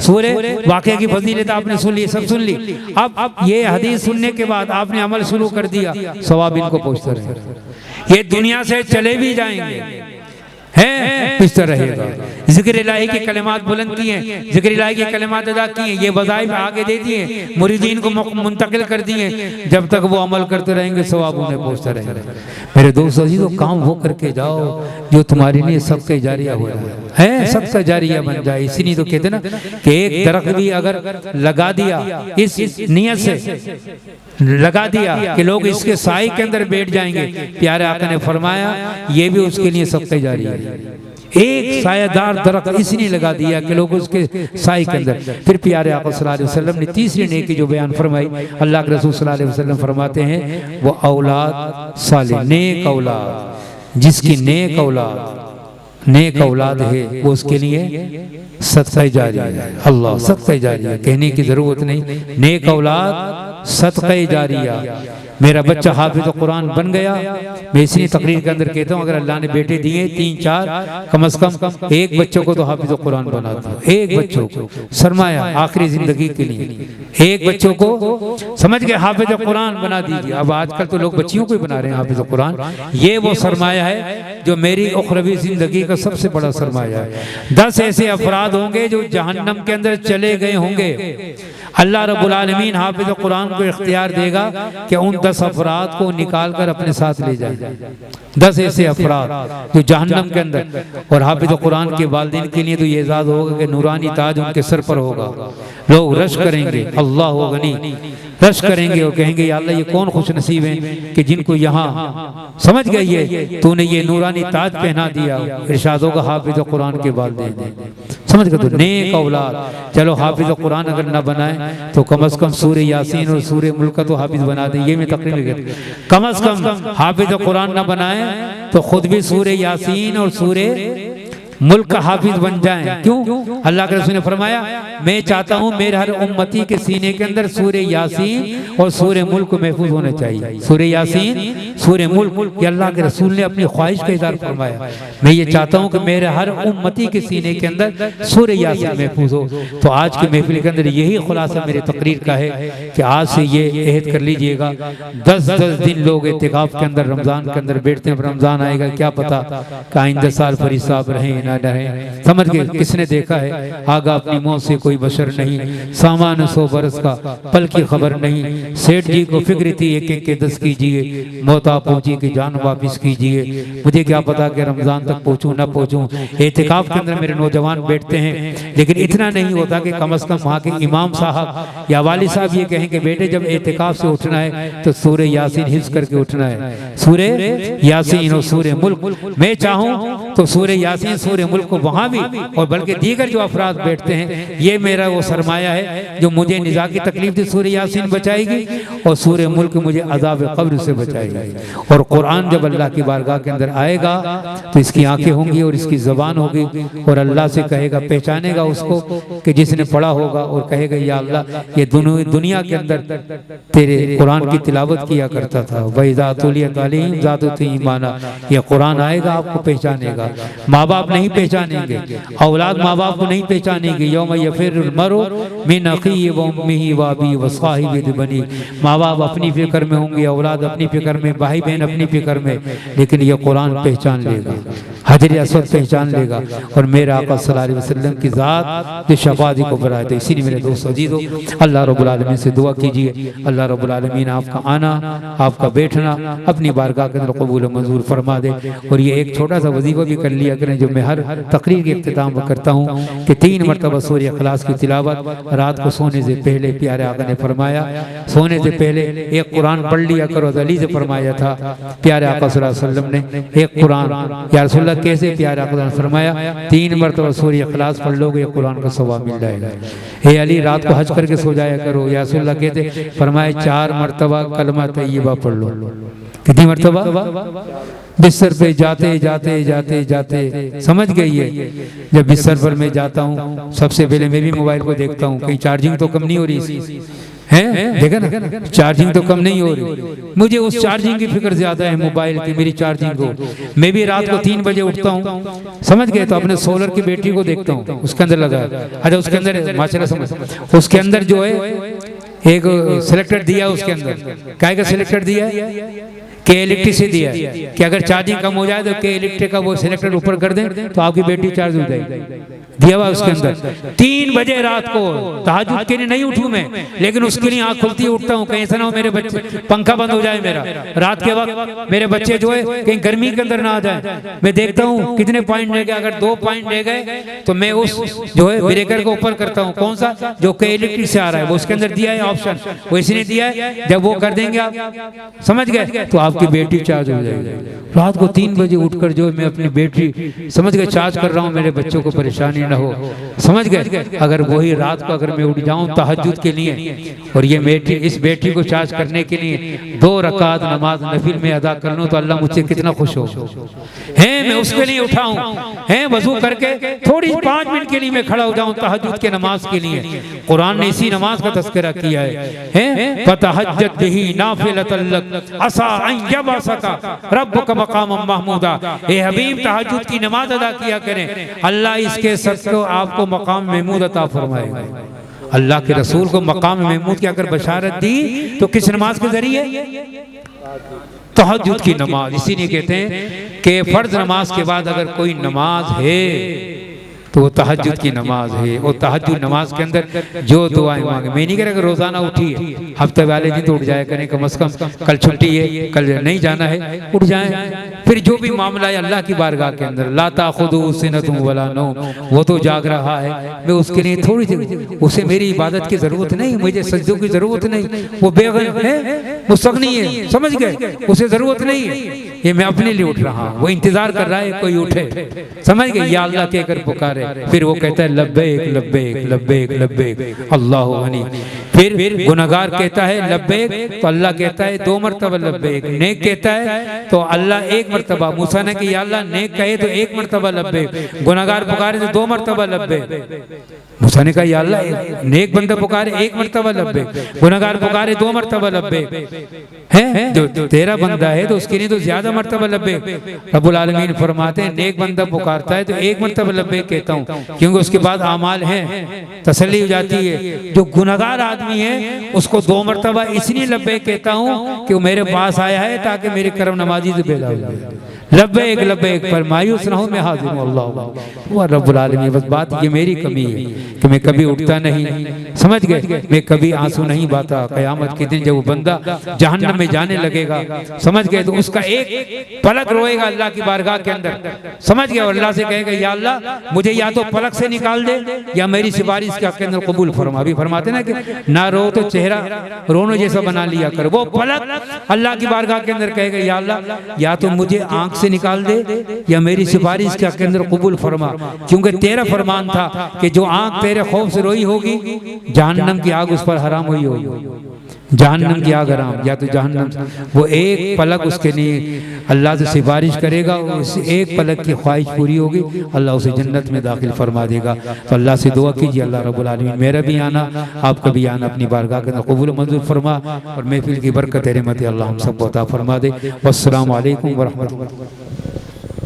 सूरे वाक़े की फजीलत आपने सुन ली, सब सुन ली। अब ये हदीस सुनने के बाद आपने अमल शुरू कर दिया, सवाब इनको पहुंचता रहेगा। ये दुनिया से चले भी जाएंगे है इस तरह रहेगा। जिक्र इलाही के कलिमात बुलंद किए, जिक्र इलाही के कलिमात अदा किए, ये वज़ाइफ आगे दे दिए, मुरीदीन को मुंतकिल कर दिए। जब तक वो अमल करते रहेंगे सवाब उन्हें पहुंचता रहेगा। मेरे दोस्त अजीजों, काम वो करके जाओ जो तुम्हारे लिए सबका जारिया हो रहा है, सबका जारिया बन जाए। इसीलिए तो कहते ना कि एक दरख्त भी अगर लगा दिया इस नियत से लगा दिया कि लोग इसके साए के अंदर बैठ जाएंगे, प्यारे आका ने फरमाया ये भी उसके लिए सबका जारिया है। एक सायादार दरख्त इसलिए लगा दिया कि लोग उसके साए के अंदर। फिर प्यारे आका सल्लल्लाहु अलैहि वसल्लम ने तीसरी नेकी जो बयान फरमाई, अल्लाह के रसूल सल्लल्लाहु अलैहि वसल्लम फरमाते हैं वो औलाद साले, नेक औलाद, जिसकी नेक औलाद है वो उसके लिए सदका जारिया है। अल्लाह, सदका जारिया कहने की जरूरत नहीं, नेक औलाद सदका जारिया। मेरा बच्चा हाफिज कुरान बन गया। मैं इसी तकरीर के अंदर कहता हूँ, अगर अल्लाह ने बेटे दिए 3-4, कम से कम एक बच्चों को तो हाफिज कुरान बना दो। एक बच्चों को सरमाया आखिरी जिंदगी के लिए, एक बच्चों को समझ के हाफिज कुरान बना दीजिए। अब आजकल तो लोग बच्चियों को ही बना रहे हैं हाफिज कुरान। ये वो सरमाया है जो मेरी उखरवी जिंदगी का सबसे बड़ा सरमाया है। 10 ऐसे अफराद होंगे जो जहन्नम के अंदर चले गए होंगे। अल्लाह रब्बुल आलमीन हाफिज कुरान को इख्तियार देगा कि उन 10 अफराद को निकाल कर अपने साथ ले जाए। 10 ऐसे अफराद जो जहन्नम के अंदर, और हाफिज कुरान के वालिदैन के लिए तो ये एजाज़ होगा कि नूरानी ताज उनके सर पर होगा। लोग रश करेंगे, अल्लाह गनी, रश करेंगे और कहेंगे या अल्लाह ये कौन खुश नसीब है कि जिनको यहाँ समझ गई है तूने ये नूरानी ताज पहना दिया। इरशाद होगा हाफिज कुरान के वालिदैन समझ गए तो नेक औलाद। चलो हाफिज कुरान अगर ना बनाए तो कम से कम सूरे यासीन और सूरे मुल्क का तो हाफिज बना दे। ये मैं तकरीर कम से कम हाफिज कुरान ना बनाए तो खुद भी सूरे यासीन और सूरे मुल्क का हाफिज बन जाएं। क्यों? अल्लाह के रसूल ने फरमाया मैं चाहता हूं मेरे हर उम्मती के सीने के अंदर सूरे यासीन और सूरे मुल्क महफूज होने चाहिए। सूरे यासीन, सूरे मुल्क, ये अल्लाह के रसूल ने अपनी ख्वाहिश का इज़हार फरमाया। मैं ये चाहता हूं कि मेरे हर उम्मती के सीने के अंदर सूरे यासीन महफूज हो। तो आज की महफिल के अंदर यही खुलासा मेरे तकरीर का है कि आज से ये अहद कर लीजिएगा, 10-10 दिन लोग एतिकाफ के अंदर रमजान के अंदर बैठते हैं। रमजान आएगा क्या पता कि आइंदा साल फरीद साहब रहें ना रहें। समझ गए? किसने देखा है आगा अपनी मौत से कोई बशर नहीं, सामान 100 बरस का पल की खबर नहीं। सेठ जी को फिक्र थी एक एक के 10 कीजिए, मौत आ पहुंची कि जान वापिस कीजिए। मुझे क्या पता कि रमजान तक पहुंचूं ना पहुंचूं। एतिकाफ के अंदर मेरे नौजवान बैठते हैं, लेकिन इतना नहीं होता कि कम से कम वहाँ के इमाम साहब या वाली साहब ये कहें कि बेटे जब एतिकाफ से उठना है तो सूरे यासीन हिफ्ज़ करके उठना है। सूरे यासीन और सूरे मुल्क, मैं चाहूँ तो सूरे यासीन सूरे मुल्क को वहाँ भी और बल्कि दीगर जो अफराद बैठते हैं, ये मेरा वो सरमाया है जो मुझे निज़ा की तकलीफ से सूरे यासीन बचाएगी और सूरे मुल्क मुझे अज़ाब क़ब्र से बचाएगी। और कुरान जब अल्लाह की बारगाह के अंदर आएगा तो इसकी आंखें होंगी और इसकी ज़बान होगी और अल्लाह से कहेगा, पहचानेगा उसको कि जिसने पढ़ा होगा और कहेगा या अल्लाह ये दुनिया के अंदर तेरे कुरान की तिलावत किया करता था। वइज़ा तुलियत अलैहिम ज़ादतहुम ईमाना, ये कुरान आएगा आपको पहचानेगा। माँ बाप नहीं पहचानेंगे, औलाद माँ बाप को नहीं पहचानेंगे। यौम यफ़िरुल मरउ मिन अख़ीहि व उम्मिहि व अबीहि व साहिबिहि बनी। माँ बाप अपनी फिक्र में होंगे, औलाद अपनी फिक्र में, भाई बहन अपनी फिक्र में, लेकिन ये कुरान पहचान लेगा, हजर असवद पहचान लेगा और मेरे आका सल्लल्लाहु अलैहि वसल्लम की ज़ात जो शफ़ाअत को बनाए थे। इसीलिए मेरे दोस्त अजीज़ों, अल्लाह रब्बुल आलमीन से दुआ कीजिए, अल्लाह रब्बुल आलमीन आपका आना, आपका बैठना अपनी बारगाह के अंदर कबूल मंजूर फरमा दे। और ये एक छोटा सा वजीफा भी कर लिया करें जो मैं हर तकरीर के इख्तिताम करता हूँ कि 3 मरतबा सूरह इखलास की तिलावत रात को सोने से पहले। प्यारे आका ने फरमाया सोने से पहले एक कुरान पढ़ लिया करो। अली से फरमाया था प्यारे आका सल्लल्लाहु अलैहि वसल्लम ने एक कुरान, या रसूलल्लाह कैसे? प्यारे आका ने फरमाया 3 मरतबा सूरह इखलास पढ़ लोगे कुरान का सवाब मिल जाएगा। हे अली रात को हज करके सो जाया करो। या रसूलल्लाह कहते फरमाए 4 मरतबा कलमा तैयबा पढ़ लो। कितनी मरतबा? बिस्तर पे जाते जाते जाते जाते समझ गई है। जब बिस्तर पर मैं जाता हूँ सबसे पहले मैं भी मोबाइल को देखता हूँ कहीं चार्जिंग तो कम नहीं हो रही हैं, देखा ना, चार्जिंग तो कम नहीं हो रही। मुझे उस चार्जिंग की फिक्र ज्यादा है मोबाइल की, मेरी चार्जिंग को। मैं भी रात को 3 बजे उठता हूँ, समझ गए, तो अपने सोलर की बैटरी को देखता हूँ, उसके अंदर लगा है। अच्छा, उसके अंदर माशाल्लाह समझ, उसके अंदर जो है एक सिलेक्टर दिया, उसके अंदर क्या का सिलेक्टर दिया है के इलेक्ट्रिक से दिया है कि अगर चार्जिंग कम हो जाए तो के इलेक्ट्रिक का वो सिलेक्टर ऊपर कर दें तो आपकी बैटरी चार्ज हो जाएगी। दिया हुआ उसके अंदर। 3 बजे रात को तहज्जुद के लिए नहीं उठूं मैं, लेकिन उसके लिए आँख खुलती उठता हूँ, कहीं ऐसा ना हो मेरे बच्चे पंखा बंद हो जाए मेरा रात के वक्त, मेरे बच्चे जो है कहीं गर्मी के अंदर ना आ जाए। मैं देखता हूँ कितने पॉइंट रह गए, अगर 2 पॉइंट रह गए तो मैं उस जो है ब्रेकर को ऊपर करता हूँ। कौन सा? जो के इलेक्ट्रिक से आ रहा है, वो उसके अंदर दिया है ऑप्शन, वो इसने दिया है। जब वो कर देंगे आप, समझ गए, तो आपकी बैटरी चार्ज हो जाएगी। रात को 3 बजे उठकर जो मैं अपनी बैटरी समझ गए चार्ज कर रहा हूँ, मेरे बच्चों को परेशानी ना हो, समझ गए। अगर वही रात को अगर मैं उठ जाऊं तहज्जुद के लिए और ये बैटरी, इस बैटरी को चार्ज करने के लिए 2 रकात नमाज नफिल में अदा कर लूं तो अल्लाह मुझसे कितना खुश हो है। मैं उसके लिए उठाऊं है, वजू करके थोड़ी 5 मिनट के लिए मैं खड़ा हो जाऊं तहज्जुद के नमाज के लिए। कुरान ने इसी नमाज का तज़किरा किया है, फतहज्जत बिही नाफिलतन लक असा अन यबअसका रब्बुका मकामम महमूदा। ए हबीब, तहज्जुद की नमाज अदा किया करें, अल्लाह इसके सदक़े आपको मकाम महमूद अता फरमाएगा। अल्लाह के रसूल को मकाम महमूद की अगर बशारत दी तो किस नमाज के जरिए? तहज्जुद की नमाज। इसीलिए कहते हैं कि फर्ज नमाज के बाद अगर कोई नमाज है तो वो तहज्जुद की नमाज है। और तहज्जुद नमाज के अंदर जो दुआएं मांगे, मैं नहीं कह रहा कि रोजाना उठिए, हफ्ते वाले दिन तो उठ जाया करें कम से कम, कल छुट्टी है, कल नहीं जाना है, उठ जाएं। फिर जो भी मामला है अल्लाह की बारगाह के अंदर, ला ताखुदू सिनतुम वला नौम, वो तो जाग रहा है, मैं उसके लिए थोड़ी सी, उसे मेरी इबादत की जरूरत नहीं, मुझे सजदों की जरूरत नहीं, वो बेगन है, मुस्तगनी है, समझ गए, उसे जरूरत नहीं है, ये मैं अपने लिए उठ रहा हूँ, वो इंतजार कर रहा है कोई उठे, समझ गए, या अल्लाह कहकर पुकारे। फिर वो कहता है लब्बैक लब्बैक लब्बैक लब्बैक अल्लाहु गनी। फिर गुनहगार कहता है लब्बैक तो अल्लाह कहता है 2 मरतबा लब्बैक। नेक कहता है तो अल्लाह 1 मरतबा। मूसा ने कि या अल्लाह नेक कहे तो 1 मरतबा लब्बैक, गुनहगार पुकारे तो 2 मरतबा लब्बैक। मूसा ने कहा या अल्लाह नेक बंदा पुकारे 1 मरतबा लब्बैक, गुनहगार पुकारे 2 मरतबा लब्बैक है, जो तेरा बंदा है तो उसके लिए तो ज्यादा मरतबा लब्बैक। रब्बुल आलमीन फरमाते हैं नेक बंदा पुकारता है तो 1 मरतबा लब्बैक कहता हूँ, क्योंकि उसके बाद आमाल हैं, तसल्ली हो जाती है। जो गुनहगार आदमी है उसको 2 मरतबा इसलिए लब्बैक कहता हूँ कि वो मेरे पास आया है ताकि मेरे करम नमाजी से बेला हो जाए। लब्बैक लब्बैक पर मायूस ना हो, मैं हाजिर हूँ अल्लाह हुआ रब्बुल आलमीन। बस बात ये मेरी कमी है कि मैं कभी उठता नहीं, समझ गए, मैं कभी आंसू नहीं बहाता। क़यामत के दिन जब वो बंदा जहन्नम में जाने लगेगा, समझ गए, तो उसका एक पलक रोएगा अल्लाह की बारगाह के अंदर, समझ गए, और अल्लाह से कहेगा या अल्लाह मुझे या तो पलक से निकाल दे या मेरी सिफारिश के हक़ अंदर कबूल फरमा। अभी फरमाते ना कि ना रो तो चेहरा रोनो जैसा बना लिया कर। वो पलक अल्लाह की बारगाह के अंदर कहेगा या अल्लाह या तो मुझे आंख से निकाल दे या मेरी सिफारिश के हक़ अंदर कबूल फरमा, क्योंकि तेरा फरमान था कि जो आंख तेरे खौफ से रोई होगी जहन्नम की आग उस पर हराम हुई होगी, जहन्नम की आग हराम, या तो जहन्नम। वो एक पलक उसके लिए अल्लाह से सिफारिश करेगा, उस एक पलक की ख्वाहिश पूरी होगी, अल्लाह उसे जन्नत में दाखिल फरमा देगा। तो अल्लाह से दुआ कीजिए अल्लाह रब्बुल आलमीन मेरा भी आना, आपका भी आना अपनी बारगाह के अंदर कबूल मंजूर फरमा, और महफिल की बरकत रहमत अल्लाह हम सबको अता फरमा दे। वस्सलामु अलैकुम व रहमतुल्लाह।